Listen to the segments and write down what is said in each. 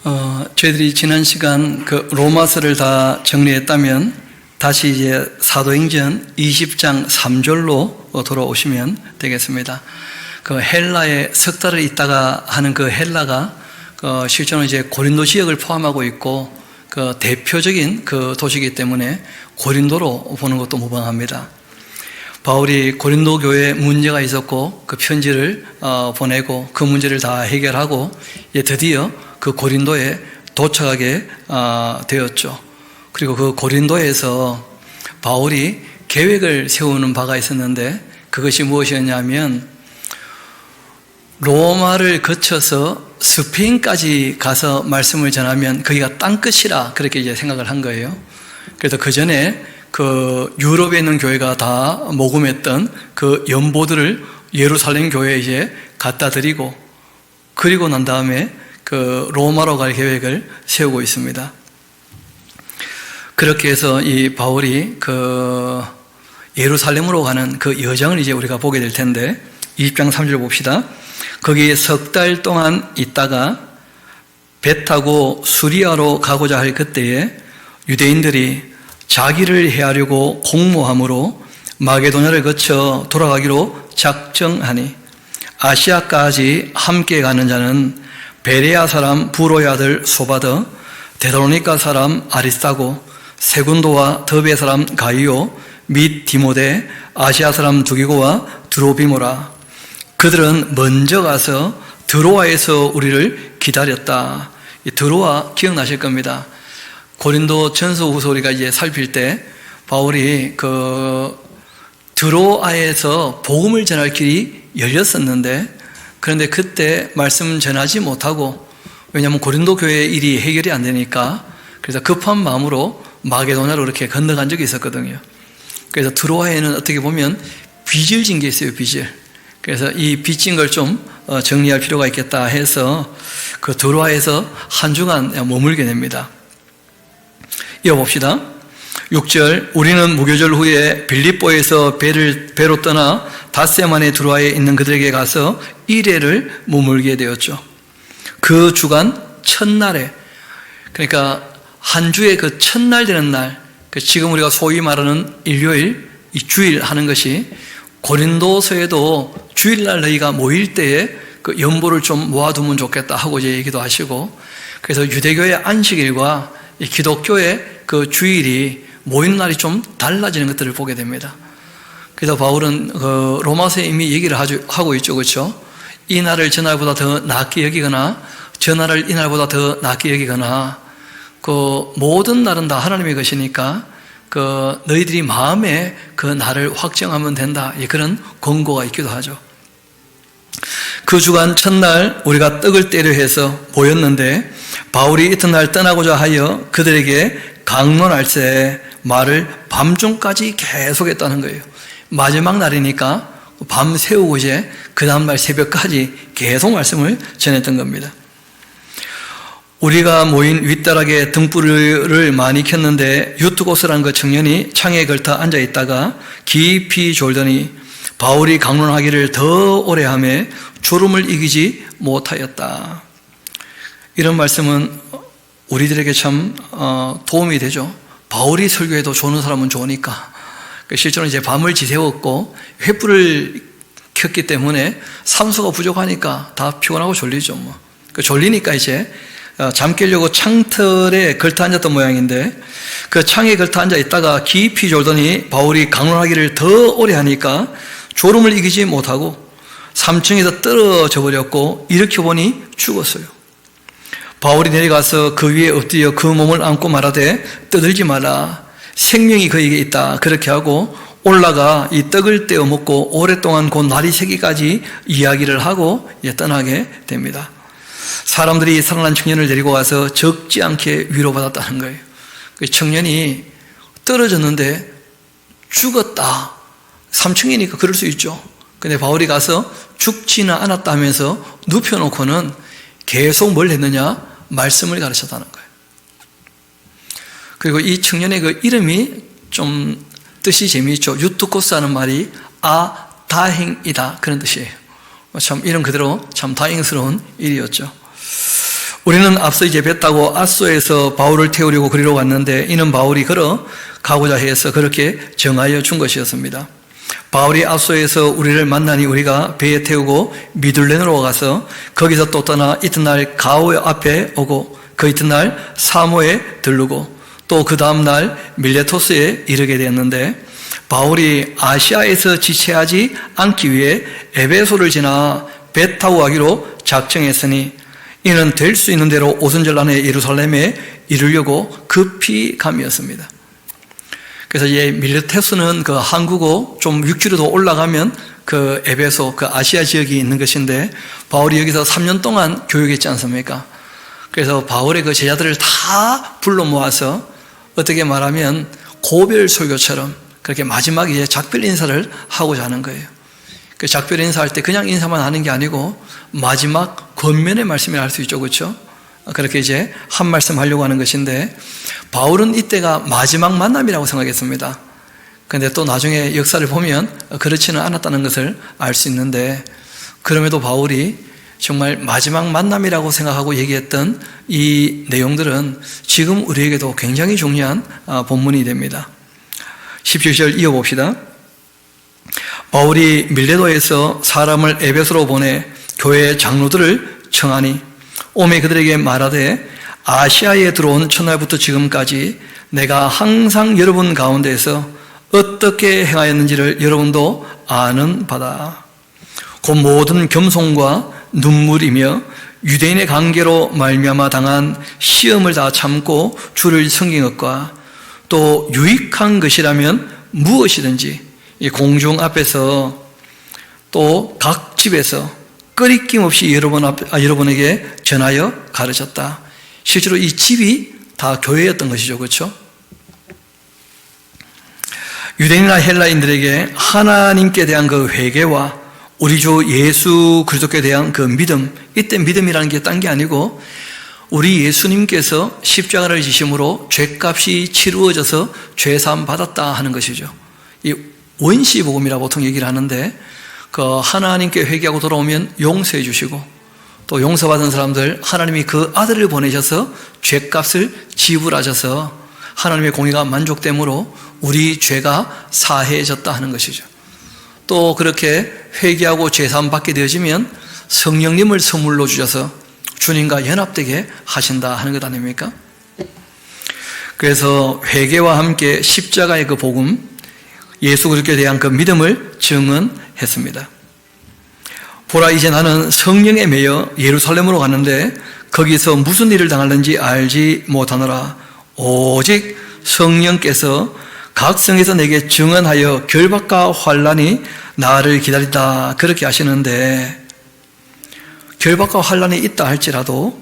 저희들이 지난 시간 그 로마서를 다 정리했다면 다시 이제 사도행전 20장 3절로 돌아오시면 되겠습니다. 그 헬라에 석 달을 있다가 하는 그 헬라가 실제로 이제 고린도 지역을 포함하고 있고 그 대표적인 그 도시이기 때문에 고린도로 보는 것도 무방합니다. 바울이 고린도 교회에 문제가 있었고 그 편지를 보내고 그 문제를 다 해결하고 드디어 그 고린도에 도착하게 되었죠. 그리고 그 고린도에서 바울이 계획을 세우는 바가 있었는데 그것이 무엇이었냐면 로마를 거쳐서 스페인까지 가서 말씀을 전하면 거기가 땅끝이라 그렇게 이제 생각을 한 거예요. 그래서 그 전에 그 유럽에 있는 교회가 다 모금했던 그 연보들을 예루살렘 교회에 이제 갖다 드리고 그리고 난 다음에 그 로마로 갈 계획을 세우고 있습니다. 그렇게 해서 이 바울이 그 예루살렘으로 가는 그 여정을 이제 우리가 보게 될 텐데 20장 3절 봅시다. 거기에 석 달 동안 있다가 배 타고 수리아로 가고자 할 그때에 유대인들이 자기를 해하려고 공모함으로 마게도냐를 거쳐 돌아가기로 작정하니 아시아까지 함께 가는 자는 베레아 사람 부로의 아들 소바더, 데살로니가 사람 아리스타고, 세군도와 더베 사람 가이오, 및 디모데, 아시아 사람 두기고와 드로비모라. 그들은 먼저 가서 드로아에서 우리를 기다렸다. 이 드로아 기억나실 겁니다. 고린도 전서 후서 우리가 이제 살필 때 바울이 그 드로아에서 복음을 전할 길이 열렸었는데 그런데 그때 말씀 전하지 못하고 왜냐하면 고린도 교회의 일이 해결이 안 되니까 그래서 급한 마음으로 마게도냐로 이렇게 건너간 적이 있었거든요. 그래서 드로아에는 어떻게 보면 빚을 진 게 있어요. 빚을. 그래서 이 빚진 걸 좀 정리할 필요가 있겠다 해서 그 드로아에서 한 주간 머물게 됩니다. 이어봅시다. 6절 우리는 무교절 후에 빌립보에서 배로 떠나 닷새만에 드로아에 있는 그들에게 가서 1회를 머물게 되었죠. 그 주간 첫날에 그러니까 한 주의 그 첫날 되는 날 지금 우리가 소위 말하는 일요일 이 주일 하는 것이 고린도서에도 주일날 너희가 모일 때에 그 연보를 좀 모아두면 좋겠다 하고 이제 얘기도 하시고 그래서 유대교의 안식일과 이 기독교의 그 주일이 모이는 날이 좀 달라지는 것들을 보게 됩니다. 그래서 바울은 그 로마서에 이미 얘기를 하고 있죠. 그렇죠? 이 날을 저 날보다 더 낫게 여기거나 저 날을 이 날보다 더 낫게 여기거나 그 모든 날은 다 하나님의 것이니까 그 너희들이 마음에 그 날을 확정하면 된다. 그런 권고가 있기도 하죠. 그 주간 첫날 우리가 떡을 떼려 해서 모였는데 바울이 이튿날 떠나고자 하여 그들에게 강론할새 말을 밤중까지 계속했다는 거예요. 마지막 날이니까 밤 새우고 이제 그 다음날 새벽까지 계속 말씀을 전했던 겁니다. 우리가 모인 윗다락에 등불을 많이 켰는데 유투고스라는 그 청년이 창에 걸터 앉아있다가 깊이 졸더니 바울이 강론하기를 더 오래 하며 졸음을 이기지 못하였다. 이런 말씀은 우리들에게 참 도움이 되죠. 바울이 설교해도 조는 사람은 좋으니까. 실제로 이제 밤을 지새웠고 횃불을 켰기 때문에 산소가 부족하니까 다 피곤하고 졸리죠. 뭐. 졸리니까 이제 잠 깨려고 창틀에 걸터 앉았던 모양인데 그 창에 걸터 앉아 있다가 깊이 졸더니 바울이 강론하기를 더 오래 하니까 졸음을 이기지 못하고 3층에서 떨어져 버렸고 일으켜보니 죽었어요. 바울이 내려가서 그 위에 엎드려 그 몸을 안고 말하되 떠들지 마라. 생명이 그에게 있다. 그렇게 하고 올라가 이 떡을 떼어 먹고 오랫동안 곧 날이 새기까지 이야기를 하고 떠나게 됩니다. 사람들이 살아난 청년을 데리고 와서 적지 않게 위로받았다는 거예요. 그 청년이 떨어졌는데 죽었다. 3층이니까 그럴 수 있죠. 근데 바울이 가서 죽지는 않았다 하면서 눕혀놓고는 계속 뭘 했느냐? 말씀을 가르쳤다는 거예요. 그리고 이 청년의 그 이름이 좀 뜻이 재미있죠. 유투코스 하는 말이 다행이다 그런 뜻이에요. 참 이름 그대로 참 다행스러운 일이었죠. 우리는 앞서 이제 뵀다고 앗소에서 바울을 태우려고 그리로 갔는데 이는 바울이 걸어 가고자 해서 그렇게 정하여 준 것이었습니다. 바울이 앗소에서 우리를 만나니 우리가 배에 태우고 미둘렌으로 가서 거기서 또 떠나 이튿날 가오 앞에 오고 그 이튿날 사모에 들르고 또 그 다음날 밀레토스에 이르게 되었는데 바울이 아시아에서 지체하지 않기 위해 에베소를 지나 배 타고 가기로 작정했으니 이는 될 수 있는 대로 오순절 안에 예루살렘에 이르려고 급히 감이었습니다. 그래서 이제 밀레토스는 그 항구고 좀 6km 더 올라가면 그 에베소, 그 아시아 지역이 있는 것인데 바울이 여기서 3년 동안 교육했지 않습니까? 그래서 바울의 그 제자들을 다 불러 모아서 어떻게 말하면 고별 설교처럼 그렇게 마지막에 이제 작별 인사를 하고자 하는 거예요. 그 작별 인사할 때 그냥 인사만 하는 게 아니고 마지막 권면의 말씀이라 할 수 있죠, 그렇죠? 그렇게 이제 한 말씀 하려고 하는 것인데 바울은 이때가 마지막 만남이라고 생각했습니다. 그런데 또 나중에 역사를 보면 그렇지는 않았다는 것을 알 수 있는데 그럼에도 바울이 정말 마지막 만남이라고 생각하고 얘기했던 이 내용들은 지금 우리에게도 굉장히 중요한 본문이 됩니다. 17절 이어봅시다. 바울이 밀레도에서 사람을 에베소로 보내 교회 장로들을 청하니 오매 그들에게 말하되 아시아에 들어온 첫날부터 지금까지 내가 항상 여러분 가운데에서 어떻게 행하였는지를 여러분도 아는 바다. 곧 모든 겸손과 눈물이며 유대인의 관계로 말미암아 당한 시험을 다 참고 주를 섬긴 것과 또 유익한 것이라면 무엇이든지 이 공중 앞에서 또 각 집에서 꺼리낌 없이 여러분에게 전하여 가르쳤다. 실제로 이 집이 다 교회였던 것이죠, 그렇죠? 유대인이나 헬라인들에게 하나님께 대한 그 회개와 우리 주 예수 그리스도께 대한 그 믿음, 이때 믿음이라는 게 딴 게 아니고 우리 예수님께서 십자가를 지심으로 죄값이 치루어져서 죄사함 받았다 하는 것이죠. 이 원시복음이라 보통 얘기를 하는데 그 하나님께 회개하고 돌아오면 용서해 주시고 또 용서받은 사람들 하나님이 그 아들을 보내셔서 죄값을 지불하셔서 하나님의 공의가 만족됨으로 우리 죄가 사해졌다 하는 것이죠. 또 그렇게 회개하고 죄사함 받게 되어지면 성령님을 선물로 주셔서 주님과 연합되게 하신다 하는 것 아닙니까? 그래서 회개와 함께 십자가의 그 복음, 예수 그리스도에 대한 그 믿음을 증언했습니다. 보라, 이제 나는 성령에 매여 예루살렘으로 가는데 거기서 무슨 일을 당하는지 알지 못하노라. 오직 성령께서 각 성에서 내게 증언하여 결박과 환난이 나를 기다린다 그렇게 하시는데 결박과 환난이 있다 할지라도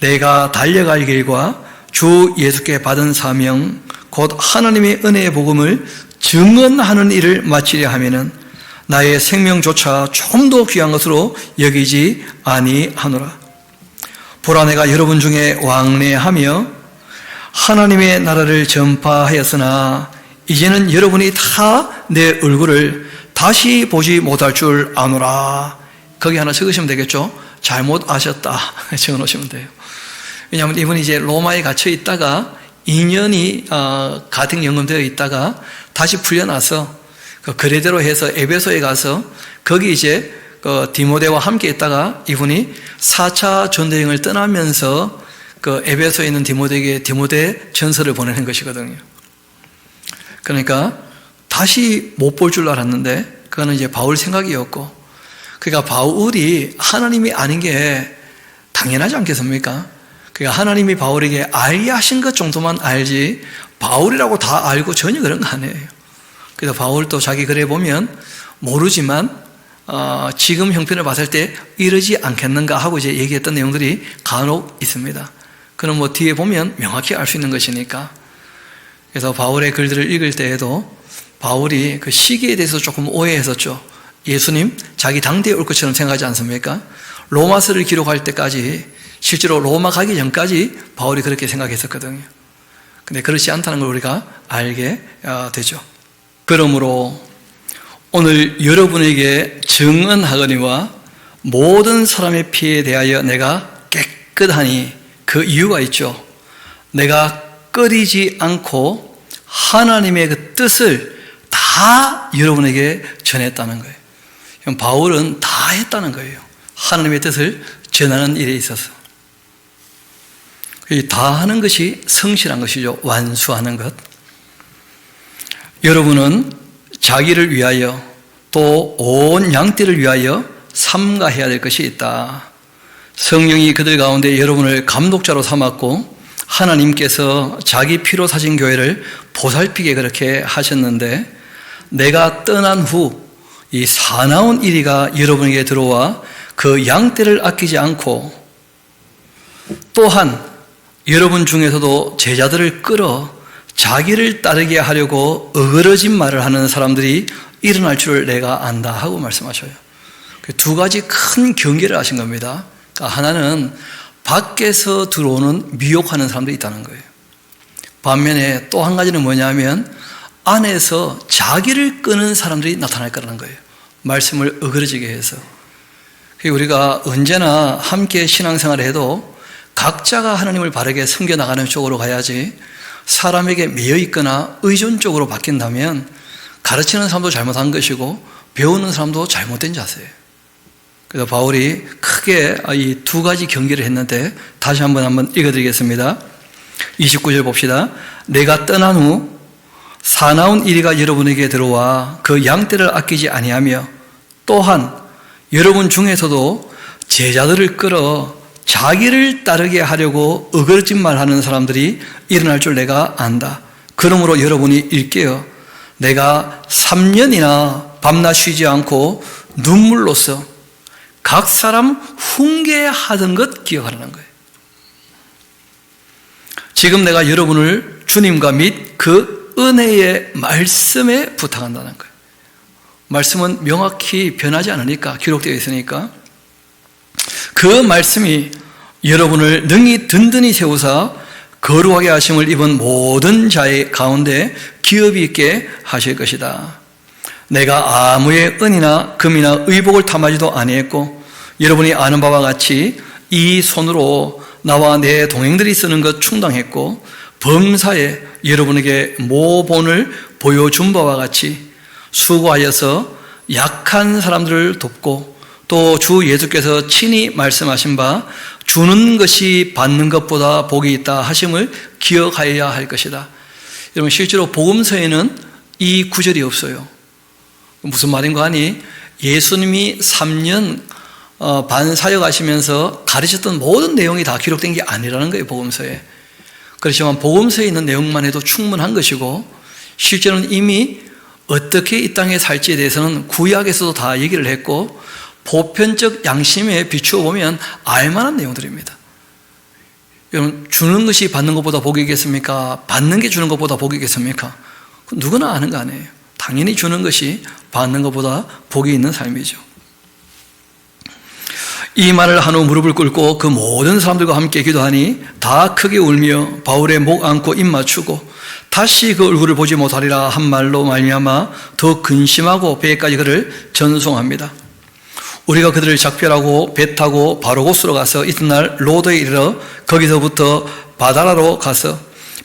내가 달려갈 길과 주 예수께 받은 사명 곧 하나님의 은혜의 복음을 증언하는 일을 마치려 하면은 나의 생명조차 좀 더 귀한 것으로 여기지 아니하노라. 보라, 내가 여러분 중에 왕래하며 하나님의 나라를 전파하였으나 이제는 여러분이 다 내 얼굴을 다시 보지 못할 줄 아노라. 거기 하나 적으시면 되겠죠? 잘못 아셨다 적어 놓으시면 돼요. 왜냐하면 이분이 이제 로마에 갇혀 있다가 2년이 가택 연금되어 있다가 다시 풀려나서 그 거래대로 해서 에베소에 가서 거기 이제 그 디모데와 함께 있다가 이분이 4차 전도여행을 떠나면서 그 에베소에 있는 디모데에게 디모데 전서를 보내는 것이거든요. 그러니까 다시 못 볼 줄 알았는데 그거는 이제 바울 생각이었고, 그러니까 바울이 하나님이 아닌 게 당연하지 않겠습니까? 그러니까 하나님이 바울에게 알게 하신 것 정도만 알지 바울이라고 다 알고 전혀 그런 거 아니에요. 그래서 바울도 자기 글에 보면 모르지만 지금 형편을 봤을 때 이러지 않겠는가 하고 이제 얘기했던 내용들이 간혹 있습니다. 그럼 뭐 뒤에 보면 명확히 알 수 있는 것이니까. 그래서 바울의 글들을 읽을 때에도 바울이 그 시기에 대해서 조금 오해했었죠. 예수님 자기 당대에 올 것처럼 생각하지 않습니까? 로마서를 기록할 때까지, 실제로 로마 가기 전까지 바울이 그렇게 생각했었거든요. 근데 그렇지 않다는 걸 우리가 알게 되죠. 그러므로 오늘 여러분에게 증언하거니와 모든 사람의 피에 대하여 내가 깨끗하니 그 이유가 있죠. 내가 꺼리지 않고 하나님의 그 뜻을 다 여러분에게 전했다는 거예요. 바울은 다 했다는 거예요. 하나님의 뜻을 전하는 일에 있어서. 다 하는 것이 성실한 것이죠. 완수하는 것. 여러분은 자기를 위하여 또 온 양떼를 위하여 삼가해야 될 것이 있다. 성령이 그들 가운데 여러분을 감독자로 삼았고 하나님께서 자기 피로 사신 교회를 보살피게 그렇게 하셨는데, 내가 떠난 후 이 사나운 이리가 여러분에게 들어와 그 양떼를 아끼지 않고, 또한 여러분 중에서도 제자들을 끌어 자기를 따르게 하려고 어그러진 말을 하는 사람들이 일어날 줄을 내가 안다 하고 말씀하셔요. 두 가지 큰 경계를 하신 겁니다. 그러니까 하나는 밖에서 들어오는 미혹하는 사람들이 있다는 거예요. 반면에 또 한 가지는 뭐냐면 안에서 자기를 끄는 사람들이 나타날 거라는 거예요. 말씀을 어그러지게 해서. 우리가 언제나 함께 신앙생활을 해도 각자가 하나님을 바르게 섬겨나가는 쪽으로 가야지, 사람에게 매여 있거나 의존 쪽으로 바뀐다면 가르치는 사람도 잘못한 것이고 배우는 사람도 잘못된 자세예요. 그래서 바울이 크게 이 두 가지 경계를 했는데, 다시 한번 읽어드리겠습니다. 29절 봅시다. 내가 떠난 후 사나운 이리가 여러분에게 들어와 그 양떼를 아끼지 아니하며, 또한 여러분 중에서도 제자들을 끌어 자기를 따르게 하려고 어그러진 말하는 사람들이 일어날 줄 내가 안다. 그러므로 여러분이 일깨어 내가 3년이나 밤낮 쉬지 않고 눈물로써 각 사람 훈계하던 것 기억하라는 거예요. 지금 내가 여러분을 주님과 및 그 은혜의 말씀에 부탁한다는 거예요. 말씀은 명확히 변하지 않으니까, 기록되어 있으니까 그 말씀이 여러분을 능히 든든히 세우사 거룩하게 하심을 입은 모든 자의 가운데 기업이 있게 하실 것이다. 내가 아무의 은이나 금이나 의복을 탐하지도 아니했고, 여러분이 아는 바와 같이 이 손으로 나와 내 동행들이 쓰는 것 충당했고, 범사에 여러분에게 모본을 보여준 바와 같이 수고하여서 약한 사람들을 돕고, 또 주 예수께서 친히 말씀하신 바 주는 것이 받는 것보다 복이 있다 하심을 기억하여야 할 것이다. 여러분, 실제로 복음서에는 이 구절이 없어요. 무슨 말인가 하니, 예수님이 3년 반 사역하시면서 가르쳤던 모든 내용이 다 기록된 게 아니라는 거예요, 복음서에. 그렇지만 복음서에 있는 내용만 해도 충분한 것이고, 실제로는 이미 어떻게 이 땅에 살지에 대해서는 구약에서도 다 얘기를 했고, 보편적 양심에 비추어 보면 알만한 내용들입니다. 여러분, 주는 것이 받는 것보다 복이겠습니까? 받는 게 주는 것보다 복이겠습니까? 누구나 아는 거 아니에요. 당연히 주는 것이 받는 것보다 복이 있는 삶이죠. 이 말을 한 후 무릎을 꿇고 그 모든 사람들과 함께 기도하니 다 크게 울며 바울의 목 안고 입 맞추고 다시 그 얼굴을 보지 못하리라 한 말로 말미암아 더 근심하고 배에까지 그를 전송합니다. 우리가 그들을 작별하고 배 타고 바로 곳으로 가서 이튿날 로도에 이르러 거기서부터 바다라로 가서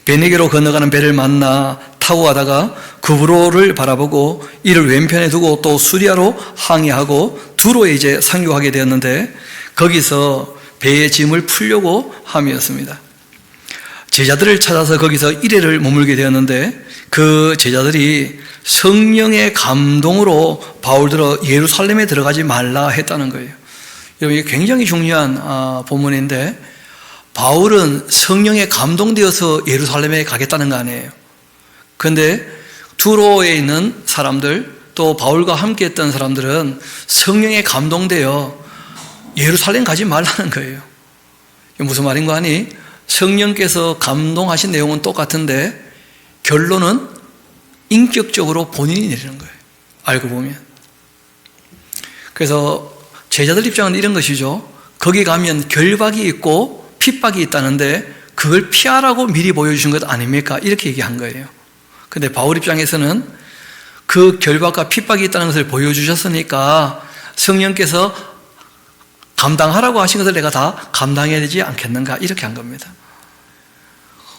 베네게로 건너가는 배를 만나 타고 가다가 구브로를 바라보고 이를 왼편에 두고 또 수리아로 항해하고 두로에 이제 상륙하게 되었는데, 거기서 배의 짐을 풀려고 함이었습니다. 제자들을 찾아서 거기서 일회를 머물게 되었는데, 그 제자들이 성령의 감동으로 바울들어 예루살렘에 들어가지 말라 했다는 거예요. 여러분, 이게 굉장히 중요한 본문인데, 바울은 성령에 감동되어서 예루살렘에 가겠다는 거 아니에요. 그런데 두로에 있는 사람들, 또 바울과 함께 했던 사람들은 성령에 감동되어 예루살렘 가지 말라는 거예요. 이게 무슨 말인가 하니, 성령께서 감동하신 내용은 똑같은데 결론은 인격적으로 본인이 내리는 거예요. 알고 보면. 그래서 제자들 입장은 이런 것이죠. 거기 가면 결박이 있고 핍박이 있다는데 그걸 피하라고 미리 보여주신 것 아닙니까? 이렇게 얘기한 거예요. 근데 바울 입장에서는 그 결박과 핍박이 있다는 것을 보여주셨으니까 성령께서 감당하라고 하신 것을 내가 다 감당해야 되지 않겠는가, 이렇게 한 겁니다.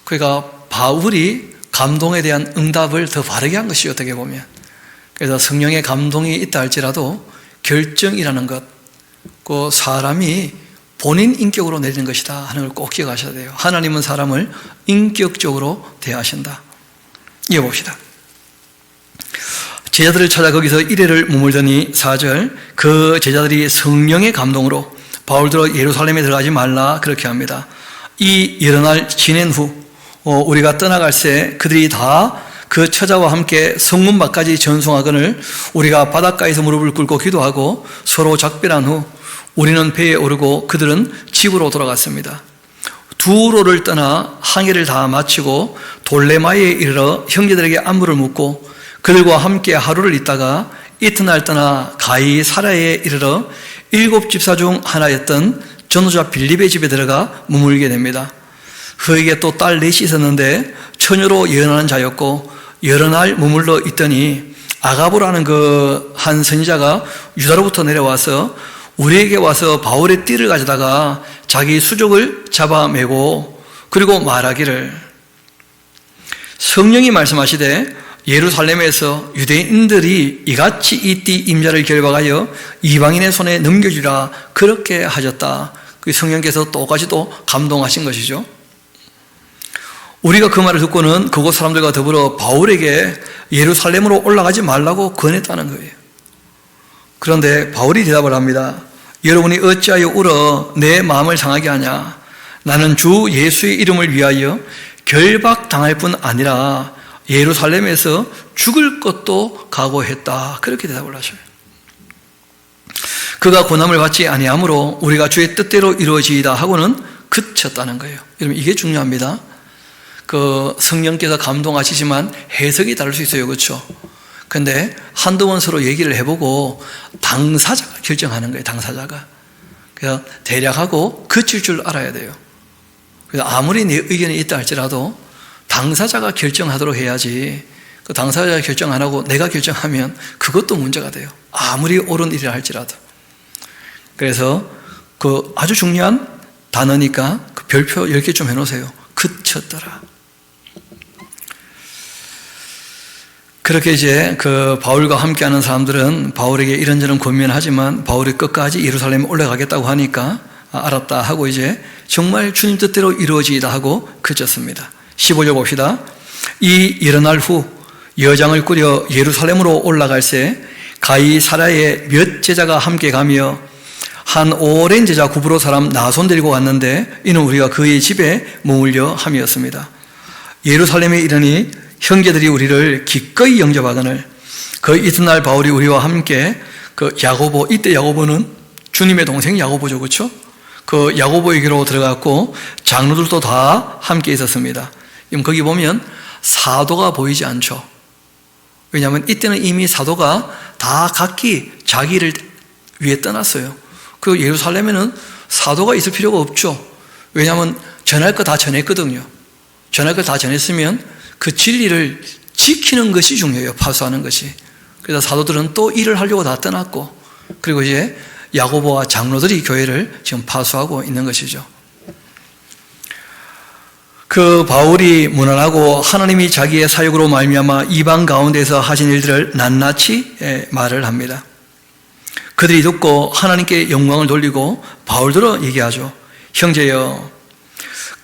그러니까 바울이 감동에 대한 응답을 더 바르게 한 것이 어떻게 보면. 그래서 성령의 감동이 있다 할지라도 결정이라는 것, 그 사람이 본인 인격으로 내리는 것이다 하는 걸 꼭 기억하셔야 돼요. 하나님은 사람을 인격적으로 대하신다. 이어봅시다. 제자들을 찾아 거기서 이래를 머물더니 4절, 그 제자들이 성령의 감동으로 바울들어 예루살렘에 들어가지 말라 그렇게 합니다. 이 여러 날 지낸 후 우리가 떠나갈새 그들이 다 그 처자와 함께 성문 밖까지 전송하거늘 우리가 바닷가에서 무릎을 꿇고 기도하고 서로 작별한 후 우리는 배에 오르고 그들은 집으로 돌아갔습니다. 두로를 떠나 항해를 다 마치고 돌레마에 이르러 형제들에게 안부를 묻고 그들과 함께 하루를 있다가 이튿날 떠나 가이사랴에 이르러 7 집사 중 하나였던 전도자 빌립의 집에 들어가 머물게 됩니다. 그에게 또 딸 넷이 있었는데 처녀로 예언하는 자였고 여러 날 머물러 있더니 아가보라는 그 한 선지자가 유다로부터 내려와서 우리에게 와서 바울의 띠를 가져다가 자기 수족을 잡아매고 그리고 말하기를, 성령이 말씀하시되 예루살렘에서 유대인들이 이같이 이 띠 임자를 결박하여 이방인의 손에 넘겨주라 그렇게 하셨다. 그 성령께서 똑같이 또 감동하신 것이죠. 우리가 그 말을 듣고는 그곳 사람들과 더불어 바울에게 예루살렘으로 올라가지 말라고 권했다는 거예요. 그런데 바울이 대답을 합니다. 여러분이 어찌하여 울어 내 마음을 상하게 하냐? 나는 주 예수의 이름을 위하여 결박당할 뿐 아니라 예루살렘에서 죽을 것도 각오했다. 그렇게 대답을 하셔요. 그가 고난을 받지 아니하므로 우리가 주의 뜻대로 이루어지이다 하고는 그쳤다는 거예요. 여러분, 이게 중요합니다. 그 성령께서 감동하시지만 해석이 다를 수 있어요. 그렇죠? 근데 한두 번 서로 얘기를 해보고 당사자가 결정하는 거예요. 당사자가. 그래서 대략하고 그칠 줄 알아야 돼요. 그래서 아무리 내 의견이 있다 할지라도 당사자가 결정하도록 해야지, 그 당사자가 결정 안 하고 내가 결정하면 그것도 문제가 돼요. 아무리 옳은 일이라 할지라도. 그래서 그 아주 중요한 단어니까 그 별표 10개 좀 해놓으세요. 그쳤더라. 그렇게 이제 그 바울과 함께하는 사람들은 바울에게 이런저런 권면하지만 바울이 끝까지 예루살렘에 올라가겠다고 하니까 알았다 하고 이제 정말 주님 뜻대로 이루어지이다 하고 그쳤습니다. 15절 봅시다. 이 여러 날 후 여장을 꾸려 예루살렘으로 올라갈새 가이사랴에 몇 제자가 함께 가며 한 오랜 제자 구브로 사람 나손 데리고 왔는데 이는 우리가 그의 집에 머물려 함이었습니다. 예루살렘에 이르니 형제들이 우리를 기꺼이 영접하거늘 그 이튿날 바울이 우리와 함께 그 야고보, 이때 야고보는 주님의 동생 야고보죠, 그렇죠? 그 야고보에게로 들어갔고 장로들도 다 함께 있었습니다. 거기 보면 사도가 보이지 않죠. 왜냐하면 이때는 이미 사도가 다 각기 자기를 위해 떠났어요. 그리고 예루살렘에는 사도가 있을 필요가 없죠. 왜냐하면 전할 거 다 전했거든요. 전할 거 다 전했으면 그 진리를 지키는 것이 중요해요. 파수하는 것이. 그래서 사도들은 또 일을 하려고 다 떠났고, 그리고 이제 야고보와 장로들이 교회를 지금 파수하고 있는 것이죠. 그 바울이 무난하고 하나님이 자기의 사역으로 말미암아 이방 가운데서 하신 일들을 낱낱이 말을 합니다. 그들이 듣고 하나님께 영광을 돌리고 바울들어 얘기하죠. 형제여,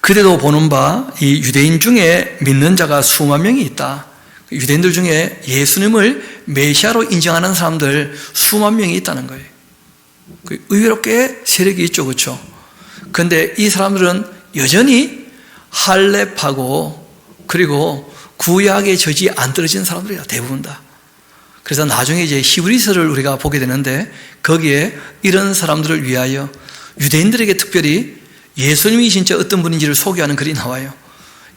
그대도 보는 바 이 유대인 중에 믿는 자가 수만 명이 있다. 유대인들 중에 예수님을 메시아로 인정하는 사람들 수만 명이 있다는 거예요. 의외로 꽤 세력이 있죠, 그렇죠? 그런데 이 사람들은 여전히 할렙하고 그리고 구약의 젖이 안 떨어진 사람들이야, 대부분 다. 그래서 나중에 이제 히브리서를 우리가 보게 되는데 거기에 이런 사람들을 위하여 유대인들에게 특별히 예수님이 진짜 어떤 분인지를 소개하는 글이 나와요.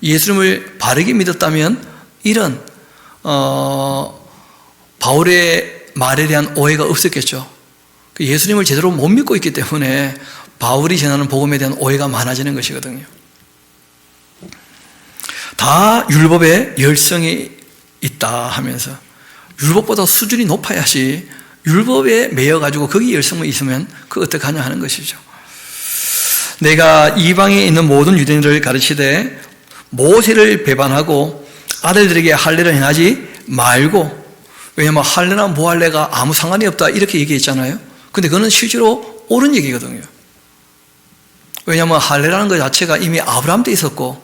예수님을 바르게 믿었다면 이런 바울의 말에 대한 오해가 없었겠죠. 예수님을 제대로 못 믿고 있기 때문에 바울이 전하는 복음에 대한 오해가 많아지는 것이거든요. 다 율법에 열성이 있다 하면서 율법보다 수준이 높아야지 율법에 매여가지고 거기 열성이 있으면 그거 어떡하냐 하는 것이죠. 내가 이방에 있는 모든 유대인들을 가르치되 모세를 배반하고 아들들에게 할례를 행하지 말고, 왜냐하면 할례나 무할례가 아무 상관이 없다 이렇게 얘기했잖아요. 근데 그거는 실제로 옳은 얘기거든요. 왜냐하면 할례라는 것 자체가 이미 아브라함 때 있었고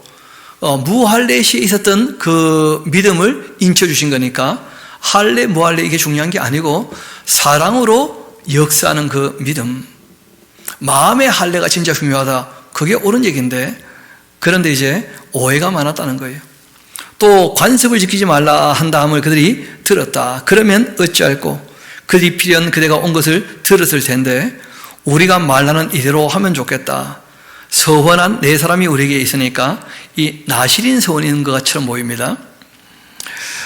무할례 시에 있었던 그 믿음을 인쳐주신 거니까 할례 무할례 이게 중요한 게 아니고 사랑으로 역사하는 그 믿음, 마음의 할례가 진짜 중요하다, 그게 옳은 얘기인데, 그런데 이제 오해가 많았다는 거예요. 또 관습을 지키지 말라 한 다음을 그들이 들었다. 그러면 어찌할꼬? 그들이 필연 그대가 온 것을 들었을 텐데 우리가 말하는 이대로 하면 좋겠다. 서원한 네 사람이 우리에게 있으니까 이 나실인 서원이 있는 것처럼 보입니다.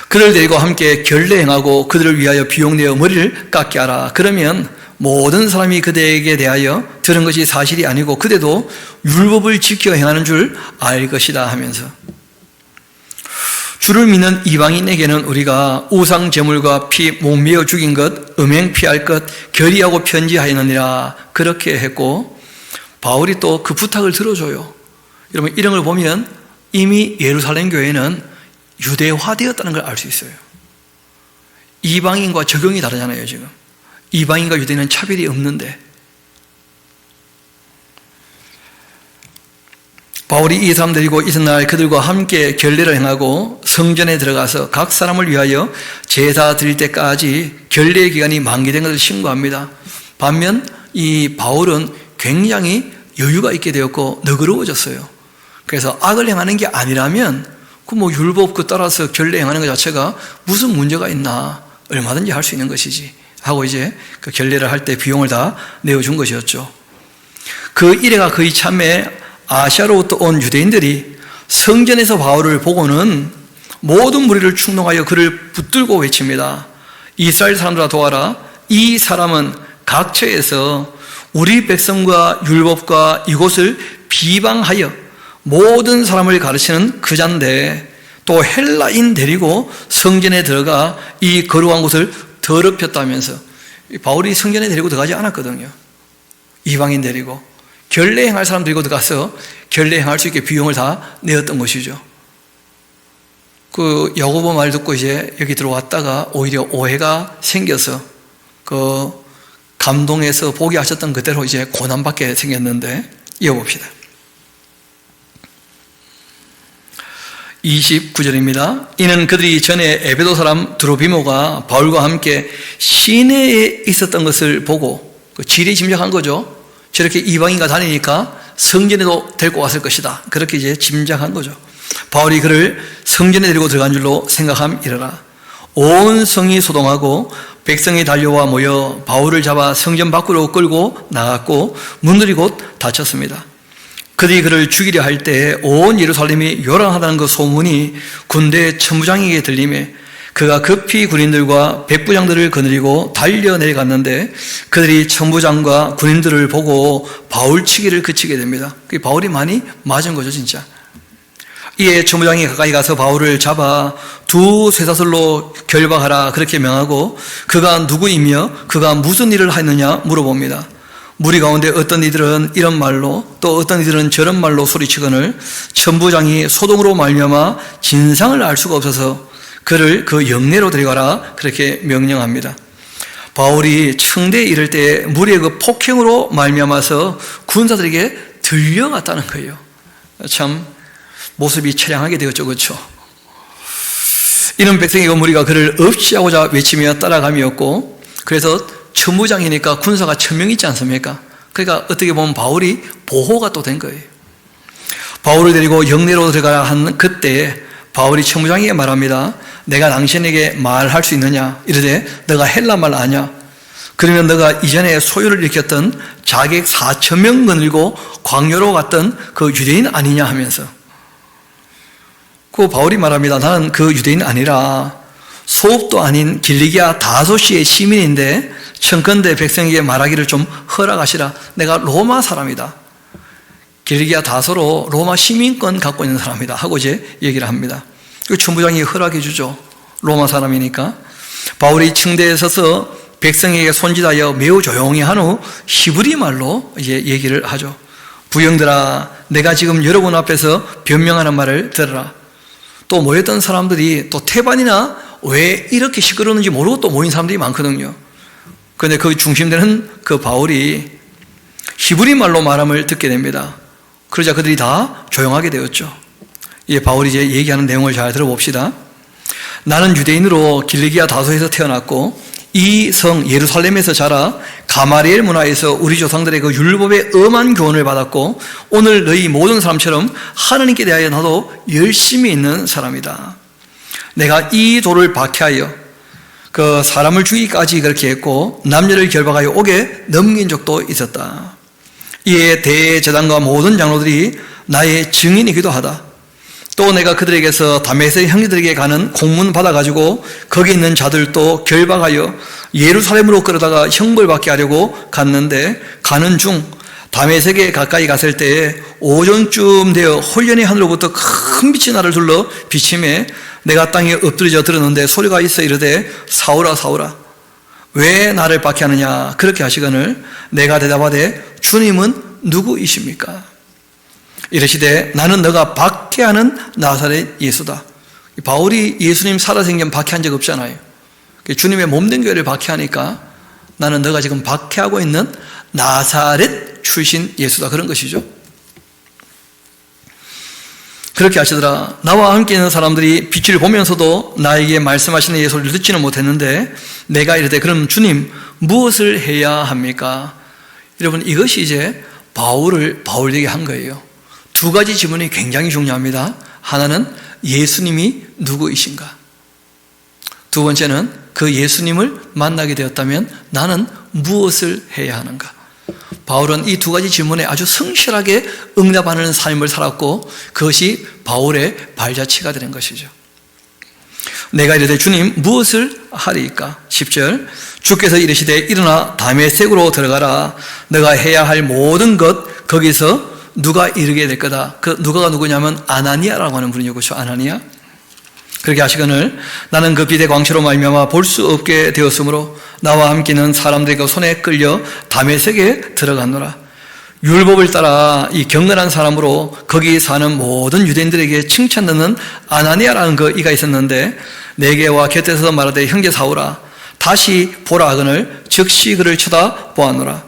그들을 데리고 함께 결례행하고 그들을 위하여 비용 내어 머리를 깎게 하라. 그러면 모든 사람이 그대에게 대하여 들은 것이 사실이 아니고 그대도 율법을 지켜 행하는 줄 알 것이다 하면서, 주를 믿는 이방인에게는 우리가 우상 제물과 피 목매어 죽인 것, 음행 피할 것 결의하고 편지하였느니라 그렇게 했고, 바울이 또 그 부탁을 들어줘요. 여러분, 이런 걸 보면 이미 예루살렘 교회는 유대화되었다는 걸 알 수 있어요. 이방인과 적용이 다르잖아요. 지금 이방인과 유대인은 차별이 없는데, 바울이 이 사람 데리고 이튿날 그들과 함께 결례를 행하고 성전에 들어가서 각 사람을 위하여 제사 드릴 때까지 결례의 기간이 만기된 것을 신고합니다. 반면 이 바울은 굉장히 여유가 있게 되었고 너그러워졌어요. 그래서 악을 행하는 게 아니라면 그 뭐 율법 그 따라서 결례 행하는 것 자체가 무슨 문제가 있나, 얼마든지 할 수 있는 것이지 하고 이제 그 결례를 할 때 비용을 다 내어준 것이었죠. 그 일회가 거의 참에 아시아로부터 온 유대인들이 성전에서 바울을 보고는 모든 무리를 충동하여 그를 붙들고 외칩니다. 이스라엘 사람들아 도와라. 이 사람은 각처에서 우리 백성과 율법과 이곳을 비방하여 모든 사람을 가르치는 그 자인데 또 헬라인 데리고 성전에 들어가 이 거룩한 곳을 더럽혔다면서, 바울이 성전에 데리고 들어가지 않았거든요. 이방인 데리고 결례 행할 사람 데리고 들어가서 결례 행할 수 있게 비용을 다 내었던 것이죠. 그 야고보 말 듣고 이제 여기 들어왔다가 오히려 오해가 생겨서 그 감동해서 보게 하셨던 그대로 이제 고난받게 생겼는데, 이어봅시다. 29절입니다. 이는 그들이 전에 에베소 사람 드로비모가 바울과 함께 시내에 있었던 것을 보고 지레 짐작한 거죠. 저렇게 이방인과 다니니까 성전에도 데리고 왔을 것이다. 그렇게 이제 짐작한 거죠. 바울이 그를 성전에 데리고 들어간 줄로 생각함이러라. 온 성이 소동하고 백성이 달려와 모여 바울을 잡아 성전 밖으로 끌고 나갔고 문들이 곧 닫혔습니다. 그들이 그를 죽이려 할 때 온 예루살렘이 요란하다는 그 소문이 군대 천부장에게 들리매 그가 급히 군인들과 백부장들을 거느리고 달려 내려갔는데 그들이 천부장과 군인들을 보고 바울 치기를 그치게 됩니다. 바울이 많이 맞은 거죠, 진짜. 이에 천부장이 가까이 가서 바울을 잡아 두 쇠사슬로 결박하라 그렇게 명하고 그가 누구이며 그가 무슨 일을 하였느냐 물어봅니다. 무리 가운데 어떤 이들은 이런 말로 또 어떤 이들은 저런 말로 소리치거늘 천부장이 소동으로 말미암아 진상을 알 수가 없어서 그를 그 영내로 데려가라 그렇게 명령합니다. 바울이 청대에 이를 때 무리의 그 폭행으로 말미암아서 군사들에게 들려갔다는 거예요. 참 모습이 처량하게 되었죠, 그렇죠? 이런 백성의 그 무리가 그를 없이하고자 외치며 따라감이었고, 그래서 천부장이니까 군사가 1000명 있지 않습니까? 그러니까 어떻게 보면 바울이 보호가 또 된 거예요. 바울을 데리고 영내로 들어가야 하는 그때 바울이 천부장에게 말합니다. 내가 당신에게 말할 수 있느냐? 이르되 너가 헬라 말 아냐? 그러면 너가 이전에 소요를 일으켰던 자객 4000명 거느리고 광야로 갔던 그 유대인 아니냐 하면서, 그 바울이 말합니다. 나는 그 유대인 아니라 소읍도 아닌 길리기아 다소시의 시민인데 청컨대 백성에게 말하기를 좀 허락하시라. 내가 로마 사람이다. 길리기아 다소로 로마 시민권 갖고 있는 사람이다 하고 이제 얘기를 합니다. 그 천부장이 허락해 주죠. 로마 사람이니까. 바울이 청대에 서서 백성에게 손짓하여 매우 조용히 한 후 히브리 말로 이제 얘기를 하죠. 부형들아, 내가 지금 여러분 앞에서 변명하는 말을 들어라. 또 모였던 사람들이 또 태반이나 왜 이렇게 시끄러운지 모르고 또 모인 사람들이 많거든요. 그런데 그 중심되는 그 바울이 히브리 말로 말함을 듣게 됩니다. 그러자 그들이 다 조용하게 되었죠. 예, 바울이 이제 얘기하는 내용을 잘 들어봅시다. 나는 유대인으로 길리기아 다소에서 태어났고 이 성 예루살렘에서 자라 가마리엘 문화에서 우리 조상들의 그 율법의 엄한 교훈을 받았고 오늘 너희 모든 사람처럼 하나님께 대하여 나도 열심히 있는 사람이다. 내가 이 돌을 박해하여 그 사람을 죽이기까지 그렇게 했고 남녀를 결박하여 옥에 넘긴 적도 있었다. 이에 대제사장과 모든 장로들이 나의 증인이기도 하다. 또 내가 그들에게서 다메섹 형제들에게 가는 공문 받아가지고 거기 있는 자들도 결박하여 예루살렘으로 끌어다가 형벌받게 하려고 갔는데 가는 중 다메섹에 가까이 갔을 때에 오전쯤 되어 홀연히 하늘로부터 큰 빛이 나를 둘러 비침에 내가 땅에 엎드려져 들었는데 소리가 있어 이르되 사울아 사울아 왜 나를 박해하느냐 그렇게 하시거늘 내가 대답하되 주님은 누구이십니까? 이르시되 나는 너가 박해하는 나사렛 예수다. 바울이 예수님 살아생전 박해한 적 없잖아요. 주님의 몸된 교회를 박해하니까 나는 너가 지금 박해하고 있는 나사렛 출신 예수다 그런 것이죠. 그렇게 하시더라. 나와 함께 있는 사람들이 빛을 보면서도 나에게 말씀하시는 예수를 듣지는 못했는데 내가 이르되 그럼 주님 무엇을 해야 합니까? 여러분 이것이 이제 바울에게 한 거예요. 두 가지 질문이 굉장히 중요합니다. 하나는 예수님이 누구이신가? 두 번째는 그 예수님을 만나게 되었다면 나는 무엇을 해야 하는가? 바울은 이 두 가지 질문에 아주 성실하게 응답하는 삶을 살았고 그것이 바울의 발자취가 되는 것이죠. 내가 이르되 주님 무엇을 하리이까? 10절 주께서 이르시되 일어나 다메섹으로 들어가라. 너가 해야 할 모든 것 거기서 누가 이르게 될 거다. 그 누가가 누구냐면 아나니아라고 하는 분이죠. 그렇죠? 아나니아. 그렇게 하시거늘 나는 그 빛의 광채로 말미암아 볼 수 없게 되었으므로 나와 함께는 사람들의 그 손에 끌려 다메섹에 들어갔노라. 율법을 따라 이 경건한 사람으로 거기 사는 모든 유대인들에게 칭찬 듣는 아나니아라는 그 이가 있었는데 내게 와 곁에서 말하되 형제 사울아 다시 보라 하거늘 즉시 그를 쳐다보았노라.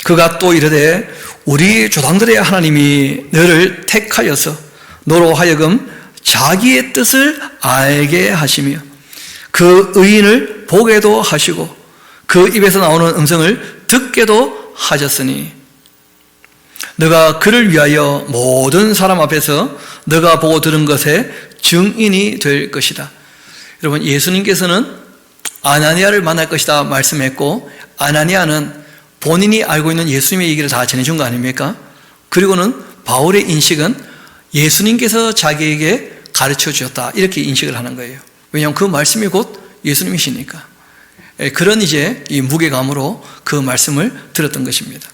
그가 또 이르되 우리 조상들의 하나님이 너를 택하여서 너로 하여금 자기의 뜻을 알게 하시며 그 의인을 보게도 하시고 그 입에서 나오는 음성을 듣게도 하셨으니 너가 그를 위하여 모든 사람 앞에서 너가 보고 들은 것의 증인이 될 것이다. 여러분 예수님께서는 아나니아를 만날 것이다 말씀했고 아나니아는 본인이 알고 있는 예수님의 얘기를 다 전해준 거 아닙니까? 그리고는 바울의 인식은 예수님께서 자기에게 가르쳐 주셨다 이렇게 인식을 하는 거예요. 왜냐하면 그 말씀이 곧 예수님이시니까. 그런 이제 이 무게감으로 그 말씀을 들었던 것입니다.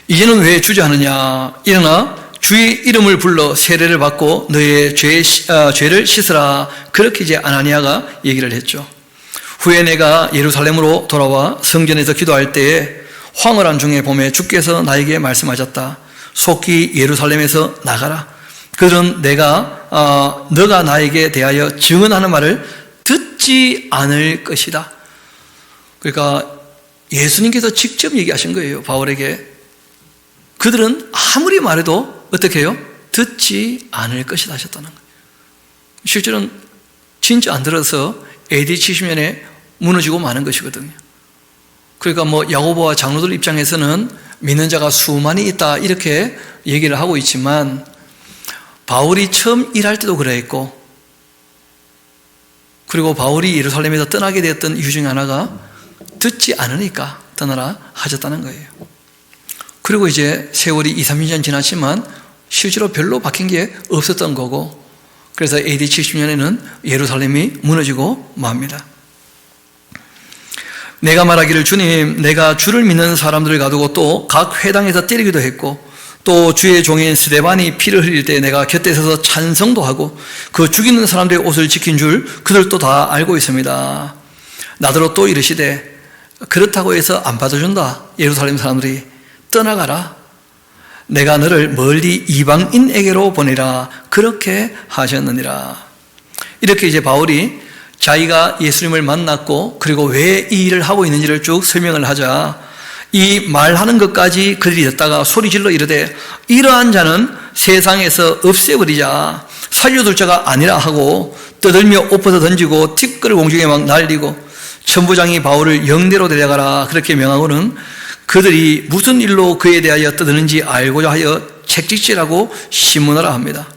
이제는 왜 주저하느냐? 일어나 주의 이름을 불러 세례를 받고 너의 죄를 씻으라. 그렇게 이제 아나니아가 얘기를 했죠. 후에 내가 예루살렘으로 돌아와 성전에서 기도할 때에 황홀한 중에 봄에 주께서 나에게 말씀하셨다. 속히 예루살렘에서 나가라. 그들은 너가 나에게 대하여 증언하는 말을 듣지 않을 것이다. 그러니까 예수님께서 직접 얘기하신 거예요. 바울에게. 그들은 아무리 말해도 어떻게 해요? 듣지 않을 것이다 하셨다는 거예요. 실제로는 진짜 안 들어서 AD 70년에 무너지고 마는 것이거든요. 그러니까 야고보와 장로들 입장에서는 믿는 자가 수많이 있다 이렇게 얘기를 하고 있지만 바울이 처음 일할 때도 그랬고 그리고 바울이 예루살렘에서 떠나게 되었던 이유 중에 하나가 듣지 않으니까 떠나라 하셨다는 거예요. 그리고 이제 세월이 2, 30년 지났지만 실제로 별로 바뀐 게 없었던 거고 그래서 AD 70년에는 예루살렘이 무너지고 맙니다. 내가 말하기를 주님 내가 주를 믿는 사람들을 가두고 또 각 회당에서 때리기도 했고 또 주의 종인 스데반이 피를 흘릴 때 내가 곁에 서서 찬성도 하고 그 죽이는 사람들의 옷을 지킨 줄 그들도 다 알고 있습니다. 나더러 또 이르시되 그렇다고 해서 안 받아준다. 예루살렘 사람들이 떠나가라. 내가 너를 멀리 이방인에게로 보내라. 그렇게 하셨느니라. 이렇게 이제 바울이 자기가 예수님을 만났고 그리고 왜 이 일을 하고 있는지를 쭉 설명을 하자 이 말하는 것까지 그들이 듣다가 소리질러 이르되 이러한 자는 세상에서 없애버리자. 살려둘 자가 아니라 하고 떠들며 옷 벗어 던지고 티끌을 공중에 막 날리고 천부장이 바울을 영대로 데려가라. 그렇게 명하고는 그들이 무슨 일로 그에 대하여 떠드는지 알고자 하여 책찍질하고 신문하라 합니다.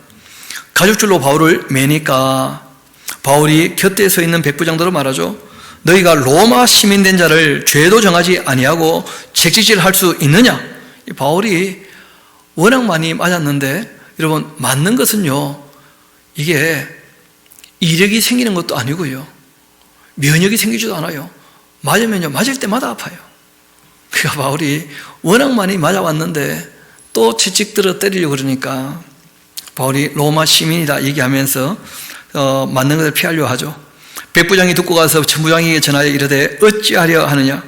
가죽줄로 바울을 매니까 바울이 곁에 서 있는 백부장들로 말하죠. 너희가 로마 시민된 자를 죄도 정하지 아니하고 책찍질할 수 있느냐? 바울이 워낙 많이 맞았는데 여러분 맞는 것은요 이게 이력이 생기는 것도 아니고요 면역이 생기지도 않아요. 맞으면요 맞을 때마다 아파요. 그러니까 바울이 워낙 많이 맞아왔는데 또 채찍들어 때리려고 그러니까 바울이 로마 시민이다 얘기하면서 맞는 것을 피하려고 하죠. 백부장이 듣고 가서 천부장에게 전하여 이르되 어찌하려 하느냐?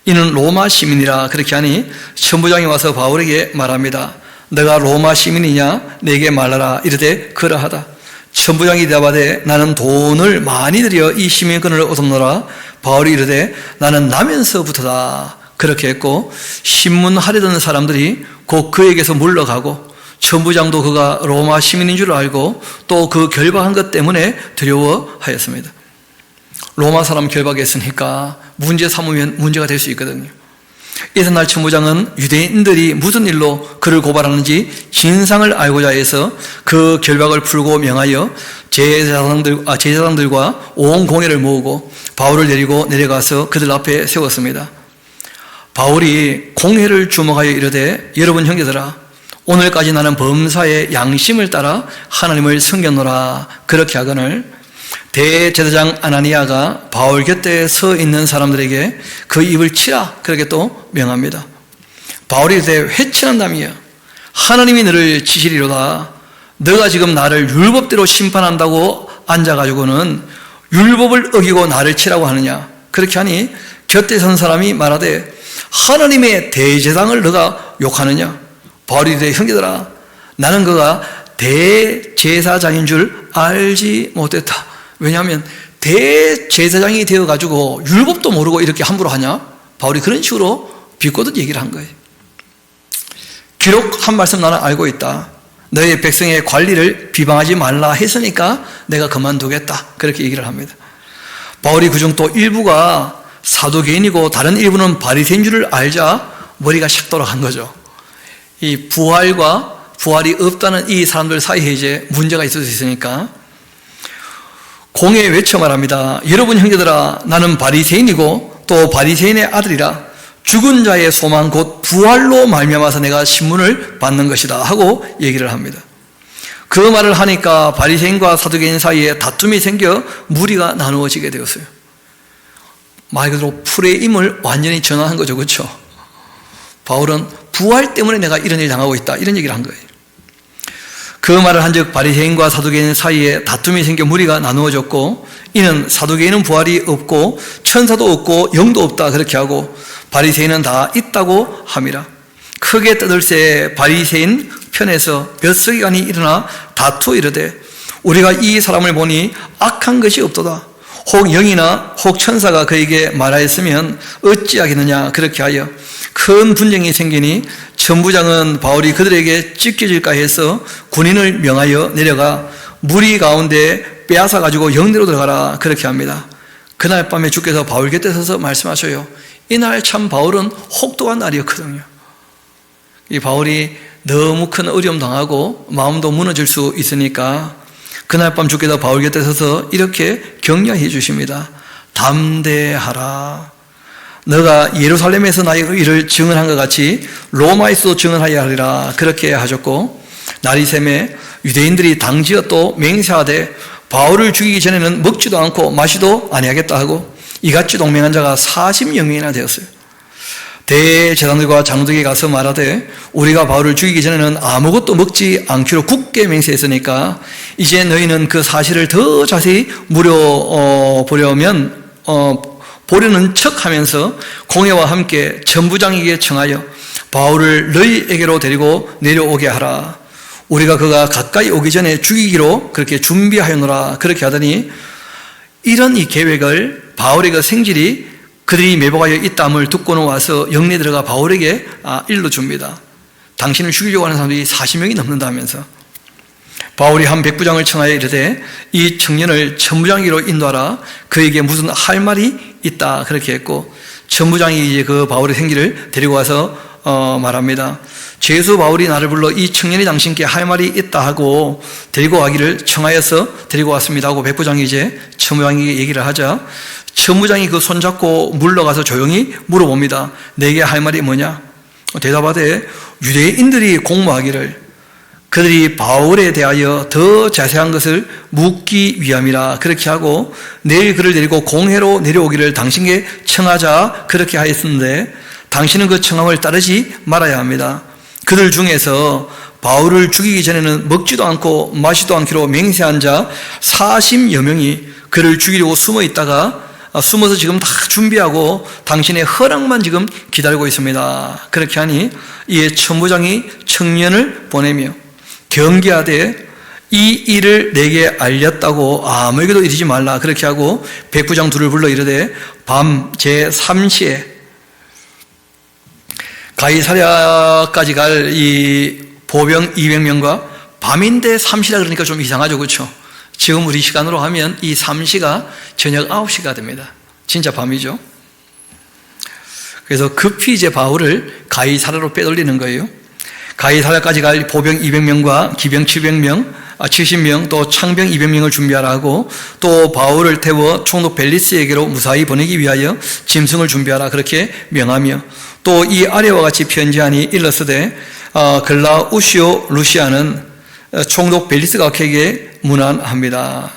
이는 로마 시민이라. 그렇게 하니 천부장이 와서 바울에게 말합니다. 너가 로마 시민이냐? 내게 말하라. 이르되 그러하다. 천부장이 대답하되 나는 돈을 많이 들여 이 시민권을 얻었노라. 바울이 이르되 나는 나면서부터다. 그렇게 했고 신문하려던 사람들이 곧 그에게서 물러가고 천부장도 그가 로마 시민인 줄 알고 또 그 결박한 것 때문에 두려워하였습니다. 로마 사람 결박했으니까 문제 삼으면 문제가 될 수 있거든요. 이튿날 천부장은 유대인들이 무슨 일로 그를 고발하는지 진상을 알고자 해서 그 결박을 풀고 명하여 제사장들과 온 공회를 모으고 바울을 데리고 내려가서 그들 앞에 세웠습니다. 바울이 공회를 주목하여 이르되 여러분 형제들아 오늘까지 나는 범사의 양심을 따라 하나님을 섬겼노라. 그렇게 하거늘 대제사장 아나니아가 바울 곁에 서 있는 사람들에게 그 입을 치라. 그렇게 또 명합니다. 바울이 이르되 회친한다미여 하나님이 너를 치시리로다. 너가 지금 나를 율법대로 심판한다고 앉아가지고는 율법을 어기고 나를 치라고 하느냐. 그렇게 하니 곁에 선 사람이 말하되 하나님의 대제사장을 너가 욕하느냐. 바울이 이르되 형제들아 나는 그가 대제사장인 줄 알지 못했다. 왜냐하면 대제사장이 되어가지고 율법도 모르고 이렇게 함부로 하냐? 바울이 그런 식으로 비꼬듯 얘기를 한 거예요. 기록 한 말씀 나는 알고 있다. 너희 백성의 관리를 비방하지 말라 했으니까 내가 그만두겠다. 그렇게 얘기를 합니다. 바울이 그중 또 일부가 사두개인이고 다른 일부는 바리새인 줄을 알자 머리가 샥 돌아간 거죠. 이 부활과 부활이 없다는 이 사람들 사이에 이제 문제가 있을 수 있으니까 공회에 외쳐 말합니다. 여러분 형제들아 나는 바리새인이고 또 바리새인의 아들이라 죽은 자의 소망 곧 부활로 말미암아서 내가 신문을 받는 것이다 하고 얘기를 합니다. 그 말을 하니까 바리새인과 사두개인 사이에 다툼이 생겨 무리가 나누어지게 되었어요. 말 그대로 풀의 임을 완전히 전환한 거죠. 그렇죠? 바울은 부활 때문에 내가 이런 일 당하고 있다 이런 얘기를 한 거예요. 그 말을 한즉 바리새인과 사두개인 사이에 다툼이 생겨 무리가 나누어졌고 이는 사두개인은 부활이 없고 천사도 없고 영도 없다 그렇게 하고 바리새인은 다 있다고 함이라. 크게 떠들새 바리새인 편에서 몇 서기관이 일어나 다투어 이르되 우리가 이 사람을 보니 악한 것이 없도다. 혹 영이나 혹 천사가 그에게 말하였으면 어찌하겠느냐. 그렇게 하여 큰 분쟁이 생기니 천부장은 바울이 그들에게 찢겨질까 해서 군인을 명하여 내려가 무리 가운데 빼앗아 가지고 영내로 들어가라. 그렇게 합니다. 그날 밤에 주께서 바울 곁에 서서 말씀하셔요. 이날 참 바울은 혹독한 날이었거든요. 이 바울이 너무 큰 어려움 당하고 마음도 무너질 수 있으니까 그날 밤 주께서 바울 곁에 서서 이렇게 격려해 주십니다. 담대하라. 너가 예루살렘에서 나의 일을 증언한 것 같이 로마에서도 증언하여야 하리라. 그렇게 하셨고 날이 새매 유대인들이 당지어 또 맹세하되 바울을 죽이기 전에는 먹지도 않고 마시도 아니하겠다 하고 이같이 동맹한 자가 40여 명이나 되었어요. 대제사장들과 장로들에게 가서 말하되 우리가 바울을 죽이기 전에는 아무것도 먹지 않기로 굳게 맹세했으니까 이제 너희는 그 사실을 더 자세히 물어보려면 보려는 척하면서 공회와 함께 천부장에게 청하여 바울을 너희에게로 데리고 내려오게 하라. 우리가 그가 가까이 오기 전에 죽이기로 그렇게 준비하였노라. 그렇게 하더니 이런 이 계획을 바울의 그 생질이 그들이 매복하여 있다함을 듣고는 와서 영내에 들어가 바울에게 일러줍니다. 당신을 죽이려고 하는 사람들이 40명이 넘는다면서. 바울이 한 백부장을 청하여 이르되 이 청년을 천부장에게로 인도하라. 그에게 무슨 할 말이 있다. 그렇게 했고 천부장이 이제 그 바울의 생질을 데리고 와서 말합니다. 죄수 바울이 나를 불러 이 청년이 당신께 할 말이 있다 하고 데리고 가기를 청하여서 데리고 왔습니다 하고 백부장이 이제 천부장에게 얘기를 하자 천부장이 그 손잡고 물러가서 조용히 물어봅니다. 내게 할 말이 뭐냐? 대답하되 유대인들이 공모하기를 그들이 바울에 대하여 더 자세한 것을 묻기 위함이라. 그렇게 하고 내일 그를 데리고 공회로 내려오기를 당신께 청하자. 그렇게 하였는데 당신은 그 청함을 따르지 말아야 합니다. 그들 중에서 바울을 죽이기 전에는 먹지도 않고 마시도 않기로 맹세한 자 40여 명이 그를 죽이려고 숨어 있다가 숨어서 지금 다 준비하고 당신의 허락만 지금 기다리고 있습니다. 그렇게 하니 이에 천부장이 청년을 보내며 경계하되 이 일을 내게 알렸다고 아무에게도 이르지 말라. 그렇게 하고 백부장 둘을 불러 이르되 밤 제3시에 가이사랴까지 갈 이 보병 200명과 밤인데 3시라 그러니까 좀 이상하죠, 그렇죠? 지금 우리 시간으로 하면 이 3시가 저녁 9시가 됩니다. 진짜 밤이죠. 그래서 급히 이제 바울을 가이사랴로 빼돌리는 거예요. 가이사랴까지 갈 보병 200명과 기병 70명 또 창병 200명을 준비하라고 또 바울을 태워 총독 벨리스에게로 무사히 보내기 위하여 짐승을 준비하라. 그렇게 명하며 또 이 아래와 같이 편지하니 일러스되 글라우시오 루시아는 총독 벨리스 각에게 문안합니다.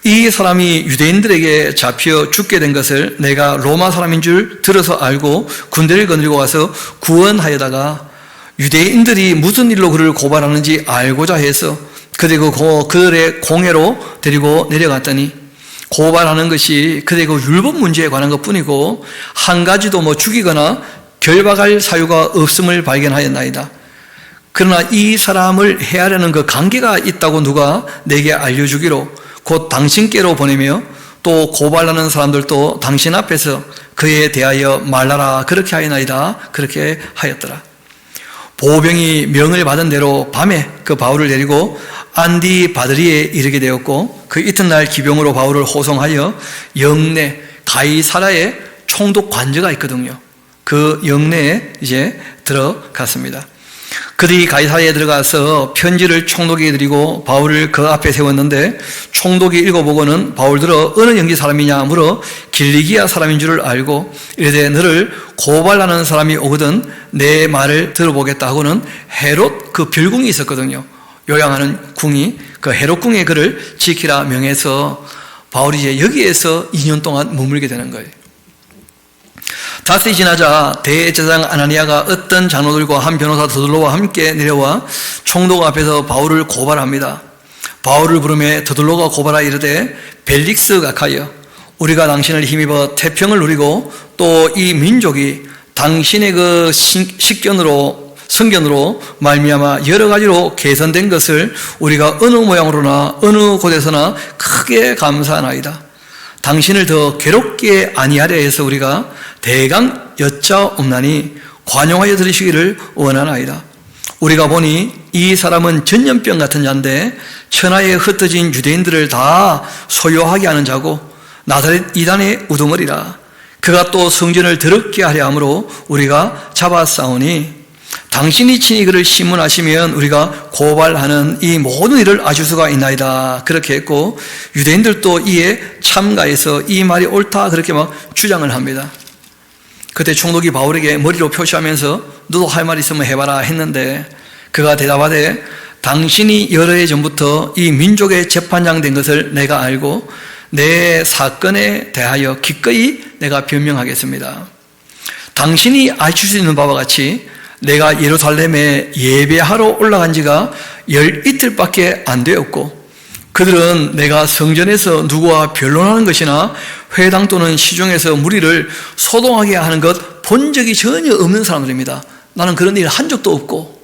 이 사람이 유대인들에게 잡혀 죽게 된 것을 내가 로마 사람인 줄 들어서 알고 군대를 거느리고 와서 구원하여다가 유대인들이 무슨 일로 그를 고발하는지 알고자 해서 그들의 공회로 데리고 내려갔더니 고발하는 것이 그들의 그 율법 문제에 관한 것뿐이고 한 가지도 죽이거나 결박할 사유가 없음을 발견하였나이다. 그러나 이 사람을 해하려는 그 관계가 있다고 누가 내게 알려주기로 곧 당신께로 보내며 또 고발하는 사람들도 당신 앞에서 그에 대하여 말하라. 그렇게 하였나이다. 그렇게 하였더라. 보병이 명을 받은 대로 밤에 그 바울을 데리고 안디바드리에 이르게 되었고 그 이튿날 기병으로 바울을 호송하여 영내 가이사랴에 총독 관저가 있거든요. 그 영내에 이제 들어갔습니다. 그들이 가이사랴에 들어가서 편지를 총독에게 드리고 바울을 그 앞에 세웠는데 총독이 읽어보고는 바울들어 어느 영지 사람이냐 물어 길리기아 사람인 줄을 알고 이르되 너를 고발하는 사람이 오거든 내 말을 들어보겠다 하고는 헤롯 그 별궁이 있었거든요. 요양하는 궁이 그 헤롯 궁에 그를 지키라 명해서 바울이 이제 여기에서 2년 동안 머물게 되는 거예요. 닷새 지나자 대제사장 아나니아가 어떤 장로들과 한 변호사 더둘로와 함께 내려와 총독 앞에서 바울을 고발합니다. 바울을 부르며 더둘로가 고발하 이르되 벨릭스 각하여 우리가 당신을 힘입어 태평을 누리고 또 이 민족이 당신의 그 성견으로 말미암아 여러 가지로 개선된 것을 우리가 어느 모양으로나 어느 곳에서나 크게 감사하나이다. 당신을 더 괴롭게 아니하려 해서 우리가 대강 여짜옵나니 관용하여 들으시기를 원하나이다. 우리가 보니 이 사람은 전염병 같은 자인데 천하에 흩어진 유대인들을 다 소요하게 하는 자고 나사렛 이단의 우두머리라. 그가 또 성전을 더럽게 하려 함으로 우리가 잡아싸우니 당신이 친히 그를 심문하시면 우리가 고발하는 이 모든 일을 아실 수가 있나이다. 그렇게 했고 유대인들도 이에 참가해서 이 말이 옳다 그렇게 막 주장을 합니다. 그때 총독이 바울에게 머리로 표시하면서 너도 할 말 있으면 해봐라 했는데 그가 대답하되 당신이 여러 해 전부터 이 민족의 재판장 된 것을 내가 알고 내 사건에 대하여 기꺼이 내가 변명하겠습니다. 당신이 아실 수 있는 바와 같이 내가 예루살렘에 예배하러 올라간 지가 10이틀밖에 안 되었고 그들은 내가 성전에서 누구와 변론하는 것이나 회당 또는 시중에서 무리를 소동하게 하는 것 본 적이 전혀 없는 사람들입니다. 나는 그런 일을 한 적도 없고,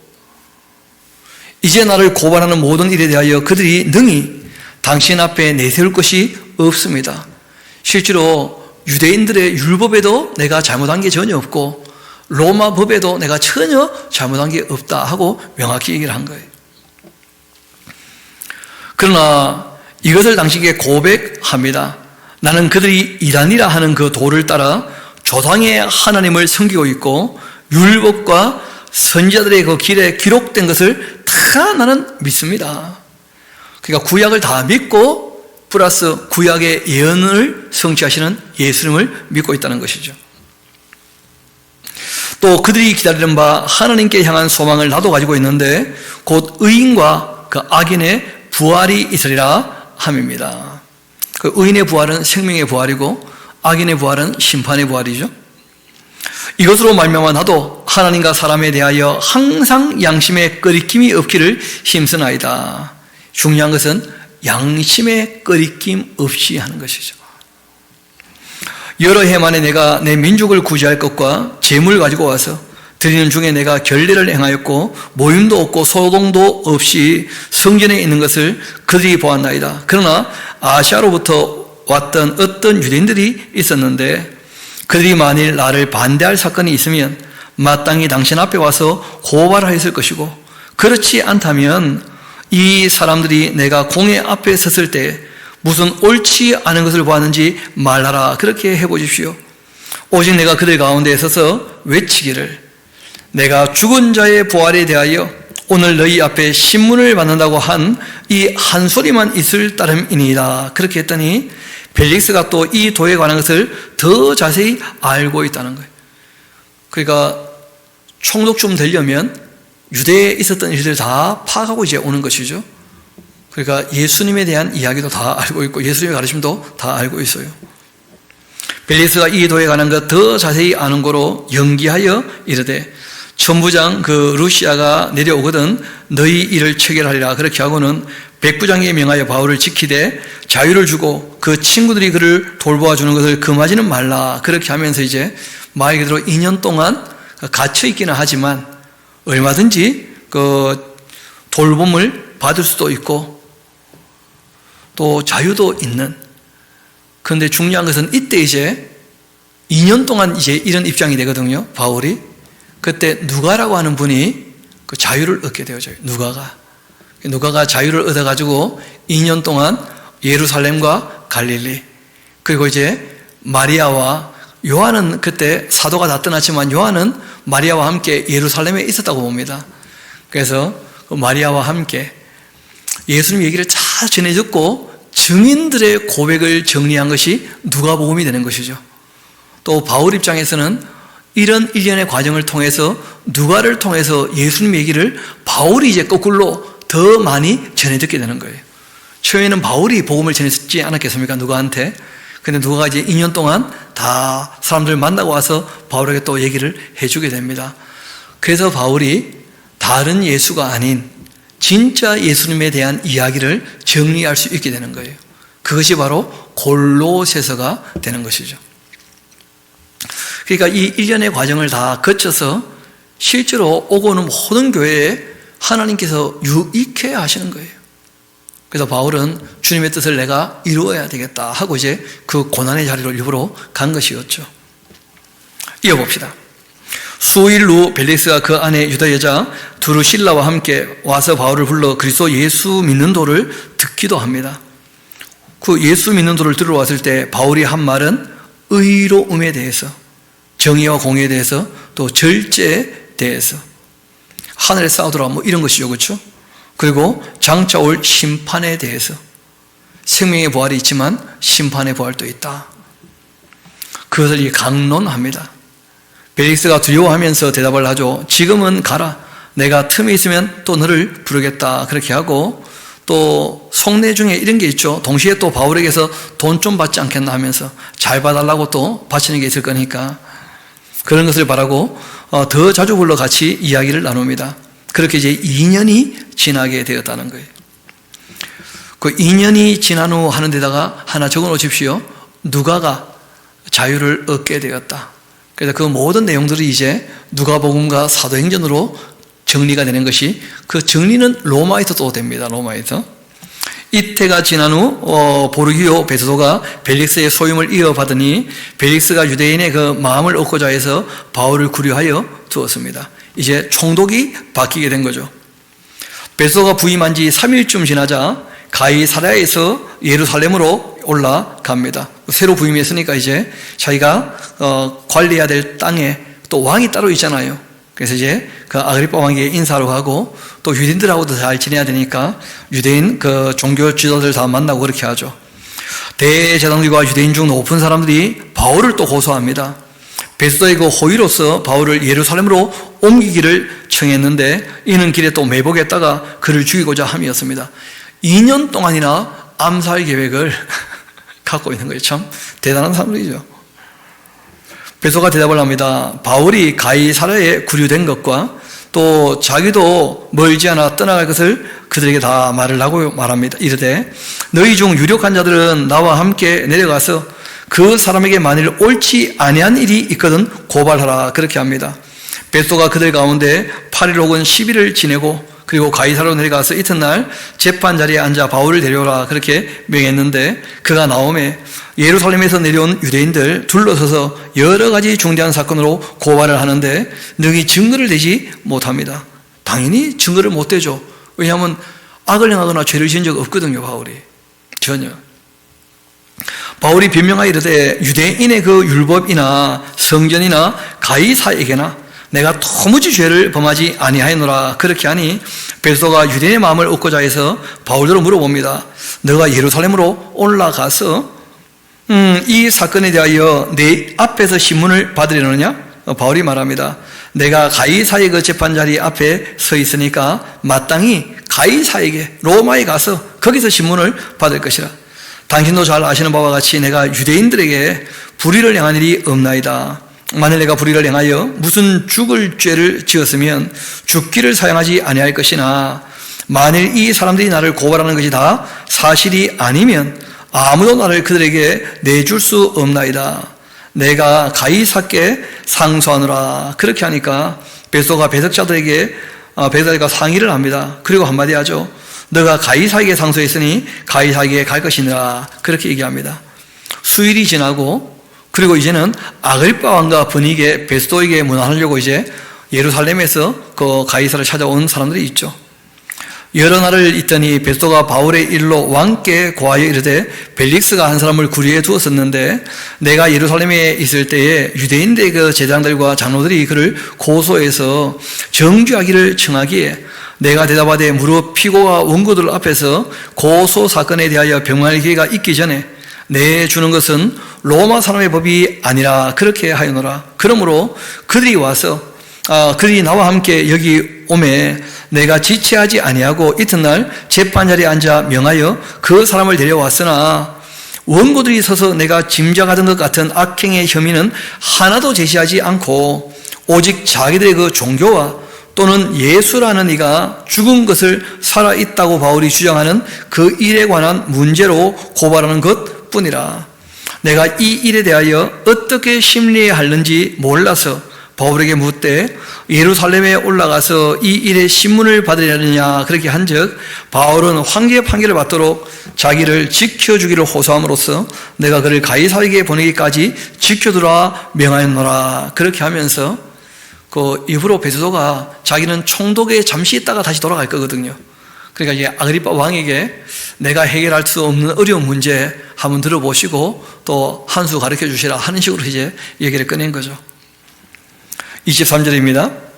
이제 나를 고발하는 모든 일에 대하여 그들이 능히 당신 앞에 내세울 것이 없습니다. 실제로 유대인들의 율법에도 내가 잘못한 게 전혀 없고 로마 법에도 내가 전혀 잘못한 게 없다 하고 명확히 얘기를 한 거예요. 그러나 이것을 당신에게 고백합니다. 나는 그들이 이단이라 하는 그 도를 따라 조상의 하나님을 섬기고 있고 율법과 선지자들의 그 길에 기록된 것을 다 나는 믿습니다. 그러니까 구약을 다 믿고 플러스 구약의 예언을 성취하시는 예수님을 믿고 있다는 것이죠. 또 그들이 기다리는 바 하나님께 향한 소망을 나도 가지고 있는데 곧 의인과 그 악인의 부활이 있으리라 함입니다. 그 의인의 부활은 생명의 부활이고 악인의 부활은 심판의 부활이죠. 이것으로 말미암아 나도 하나님과 사람에 대하여 항상 양심의 끄리낌이 없기를 힘쓰나이다. 중요한 것은 양심의 끄리낌 없이 하는 것이죠. 여러 해 만에 내가 내 민족을 구제할 것과 재물 가지고 와서 드리는 중에 내가 결례를 행하였고 모임도 없고 소동도 없이 성전에 있는 것을 그들이 보았나이다. 그러나 아시아로부터 왔던 어떤 유대인들이 있었는데 그들이 만일 나를 반대할 사건이 있으면 마땅히 당신 앞에 와서 고발하였을 것이고 그렇지 않다면 이 사람들이 내가 공회 앞에 섰을 때 무슨 옳지 않은 것을 보았는지 말하라. 그렇게 해보십시오. 오직 내가 그들 가운데 서서 외치기를 내가 죽은 자의 부활에 대하여 오늘 너희 앞에 신문을 받는다고 한 이 한 소리만 있을 따름이니이다. 그렇게 했더니 벨릭스가 또 이 도에 관한 것을 더 자세히 알고 있다는 거예요. 그러니까 총독 좀 되려면 유대에 있었던 일들을 다 파악하고 이제 오는 것이죠. 그러니까 예수님에 대한 이야기도 다 알고 있고 예수님의 가르침도 다 알고 있어요. 벨릭스가 이 도에 관한 것 더 자세히 아는 거로 연기하여 이르되 천부장 그 루시아가 내려오거든 너희 일을 체결하리라. 그렇게 하고는 백부장에 명하여 바울을 지키되 자유를 주고 그 친구들이 그를 돌보아 주는 것을 금하지는 말라. 그렇게 하면서 이제 말 그대로 2년 동안 갇혀 있기는 하지만 얼마든지 그 돌봄을 받을 수도 있고 또 자유도 있는. 그런데 중요한 것은 이때 이제 2년 동안 이제 이런 입장이 되거든요. 바울이. 그때 누가라고 하는 분이 그 자유를 얻게 되어져요. 누가가 자유를 얻어가지고 2년 동안 예루살렘과 갈릴리 그리고 이제 마리아와 요한은 그때 사도가 다 떠났지만 요한은 마리아와 함께 예루살렘에 있었다고 봅니다. 그래서 그 마리아와 함께 예수님 얘기를 잘 전해 듣고 증인들의 고백을 정리한 것이 누가복음이 되는 것이죠. 또 바울 입장에서는 이런 일련의 과정을 통해서 누가를 통해서 예수님 얘기를 바울이 이제 거꾸로 더 많이 전해 듣게 되는 거예요. 처음에는 바울이 복음을 전했지 않았겠습니까? 누가한테. 근데 누가가 이제 2년 동안 다 사람들 만나고 와서 바울에게 또 얘기를 해주게 됩니다. 그래서 바울이 다른 예수가 아닌 진짜 예수님에 대한 이야기를 정리할 수 있게 되는 거예요. 그것이 바로 골로새서가 되는 것이죠. 그러니까 이 일련의 과정을 다 거쳐서 실제로 오고 오는 모든 교회에 하나님께서 유익해 하시는 거예요. 그래서 바울은 주님의 뜻을 내가 이루어야 되겠다 하고 이제 그 고난의 자리로 일부러 간 것이었죠. 이어봅시다. 수일 후 벨릭스가 그 안에 유다 여자 두루실라와 함께 와서 바울을 불러 그리스도 예수 믿는 도를 듣기도 합니다. 그 예수 믿는 도를 들으러 왔을 때 바울이 한 말은 의로움에 대해서, 정의와 공의에 대해서, 또 절제에 대해서, 하늘에 싸우더라 뭐 이런 것이죠. 그렇죠? 그리고 장차 올 심판에 대해서, 생명의 부활이 있지만 심판의 부활도 있다. 그것을 강론합니다. 벨릭스가 두려워하면서 대답을 하죠. 지금은 가라. 내가 틈이 있으면 또 너를 부르겠다. 그렇게 하고 또 속내 중에 이런 게 있죠. 동시에 또 바울에게서 돈 좀 받지 않겠나 하면서 잘 봐달라고 또 바치는 게 있을 거니까 그런 것을 바라고 더 자주 불러 같이 이야기를 나눕니다. 그렇게 이제 2년이 지나게 되었다는 거예요. 그 2년이 지난 후 하는 데다가 하나 적어 놓으십시오. 누가가 자유를 얻게 되었다. 그래서 그 모든 내용들이 이제 누가복음과 사도행전으로 정리가 되는 것이, 그 정리는 로마에서 또 됩니다. 로마에서. 이태가 지난 후 보르기오 베드로가 벨릭스의 소임을 이어받으니 벨릭스가 유대인의 그 마음을 얻고자 해서 바울을 구류하여 두었습니다. 이제 총독이 바뀌게 된 거죠. 베드로가 부임한 지 3일쯤 지나자 가이사랴에서 예루살렘으로 올라갑니다. 새로 부임했으니까 이제 자기가 관리해야 될 땅에 또 왕이 따로 있잖아요. 그래서 이제 그 아그리빠 왕에게 인사를 하고, 또 유대인들하고도 잘 지내야 되니까 유대인 그 종교 지도자들 다 만나고 그렇게 하죠. 대제사장들과 유대인 중 높은 사람들이 바울을 또 고소합니다. 베드로의 그 호의로서 바울을 예루살렘으로 옮기기를 청했는데, 이는 길에 또 매복했다가 그를 죽이고자 함이었습니다. 2년 동안이나 암살 계획을 갖고 있는 거예요. 참 대단한 사람들이죠. 베드로가 대답을 합니다. 바울이 가이사랴에 구류된 것과 또 자기도 멀지 않아 떠나갈 것을 그들에게 다 말을 하고 말합니다. 이르되 너희 중 유력한 자들은 나와 함께 내려가서 그 사람에게 만일 옳지 아니한 일이 있거든 고발하라. 그렇게 합니다. 베드로가 그들 가운데 8일 혹은 10일을 지내고, 그리고 가이사랴로 내려가서 이튿날 재판 자리에 앉아 바울을 데려오라. 그렇게 명했는데, 그가 나오매 예루살렘에서 내려온 유대인들 둘러서서 여러 가지 중대한 사건으로 고발을 하는데 능히 증거를 대지 못합니다. 당연히 증거를 못 대죠. 왜냐하면 악을 행하거나 죄를 지은 적 없거든요. 바울이 전혀. 바울이 변명하여 이르되 유대인의 그 율법이나 성전이나 가이사에게나 내가 도무지 죄를 범하지 아니하였노라. 그렇게 하니 베드로가 유대인의 마음을 얻고자 해서 바울로 물어봅니다. 너가 예루살렘으로 올라가서 이 사건에 대하여 내 앞에서 신문을 받으려느냐? 바울이 말합니다. 내가 가이사의 그 재판자리 앞에 서 있으니까 마땅히 가이사에게 로마에 가서 거기서 신문을 받을 것이라. 당신도 잘 아시는 바와 같이 내가 유대인들에게 불의를 행한 일이 없나이다. 만일 내가 불의를 행하여 무슨 죽을 죄를 지었으면 죽기를 사용하지 아니할 것이나, 만일 이 사람들이 나를 고발하는 것이 다 사실이 아니면 아무도 나를 그들에게 내줄 수 없나이다. 내가 가이사께 상소하노라. 그렇게 하니까 베드로가 배석자들에게 베드로가 상의를 합니다. 그리고 한마디 하죠. 너가 가이사에게 상소했으니 가이사에게 갈 것이니라. 그렇게 얘기합니다. 수일이 지나고, 그리고 이제는 아그리빠 왕과 버니게 베드로에게 문안하려고 이제 예루살렘에서 그 가이사를 찾아온 사람들이 있죠. 여러 날을 있더니 베드로가 바울의 일로 왕께 고하여 이르되 벨릭스가 한 사람을 구류해 두었었는데 내가 예루살렘에 있을 때에 유대인들의 그 제장들과 장로들이 그를 고소해서 정죄하기를 청하기에 내가 대답하되 무릇 피고와 원고들 앞에서 고소 사건에 대하여 병할 기회가 있기 전에 내주는 것은 로마 사람의 법이 아니라. 그렇게 하여노라. 그러므로 그들이 와서 그들이 나와 함께 여기 오매 내가 지체하지 아니하고 이튿날 재판자리에 앉아 명하여 그 사람을 데려왔으나 원고들이 서서 내가 짐작하던 것 같은 악행의 혐의는 하나도 제시하지 않고 오직 자기들의 그 종교와 또는 예수라는 이가 죽은 것을 살아있다고 바울이 주장하는 그 일에 관한 문제로 고발하는 것뿐이라. 내가 이 일에 대하여 어떻게 심리해야 하는지 몰라서 바울에게 묻되 예루살렘에 올라가서 이 일의 신문을 받으려느냐 그렇게 한즉 바울은 황제의 판결을 받도록 자기를 지켜주기를 호소함으로써 내가 그를 가이사에게 보내기까지 지켜두라 명하였노라. 그렇게 하면서 그 이후로 베드로가 자기는 총독에 잠시 있다가 다시 돌아갈 거거든요. 그러니까 이제 아그리빠 왕에게 내가 해결할 수 없는 어려운 문제 한번 들어보시고 또 한 수 가르쳐 주시라 하는 식으로 이제 얘기를 꺼낸 거죠. 23절입니다.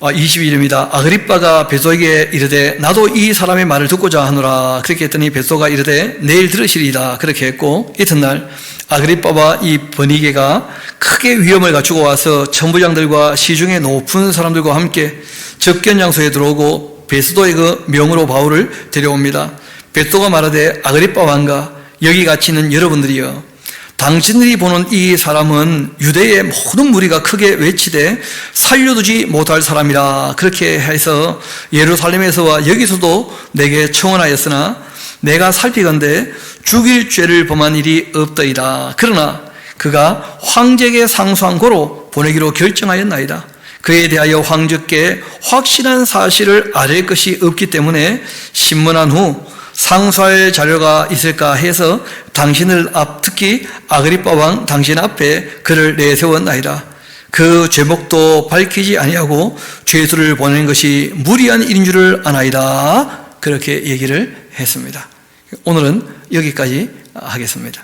22절입니다. 아그리빠가 베드로에게 이르되 나도 이 사람의 말을 듣고자 하노라. 그렇게 했더니 베드로가 이르되 내일 들으시리이다. 그렇게 했고 이튿날 아그리빠와 이 버니게가 크게 위험을 갖추고 와서 천부장들과 시중의 높은 사람들과 함께 접견 장소에 들어오고 베스도의 그 명으로 바울을 데려옵니다. 베스도가 말하되 아그리빠 왕과 여기 같이 있는 여러분들이여 당신들이 보는 이 사람은 유대의 모든 무리가 크게 외치되 살려두지 못할 사람이라. 그렇게 해서 예루살렘에서와 여기서도 내게 청원하였으나 내가 살피건대 죽일 죄를 범한 일이 없더이다. 그러나 그가 황제에게 상소한 고로 보내기로 결정하였나이다. 그에 대하여 황제께 확실한 사실을 아뢰 것이 없기 때문에 신문한 후 상소할 자료가 있을까 해서 당신을 특히 아그리빠 왕 당신 앞에 그를 내세웠나이다. 그 죄목도 밝히지 아니하고 죄수를 보내는 것이 무리한 일인 줄을 아나이다. 그렇게 얘기를 했습니다. 오늘은 여기까지 하겠습니다.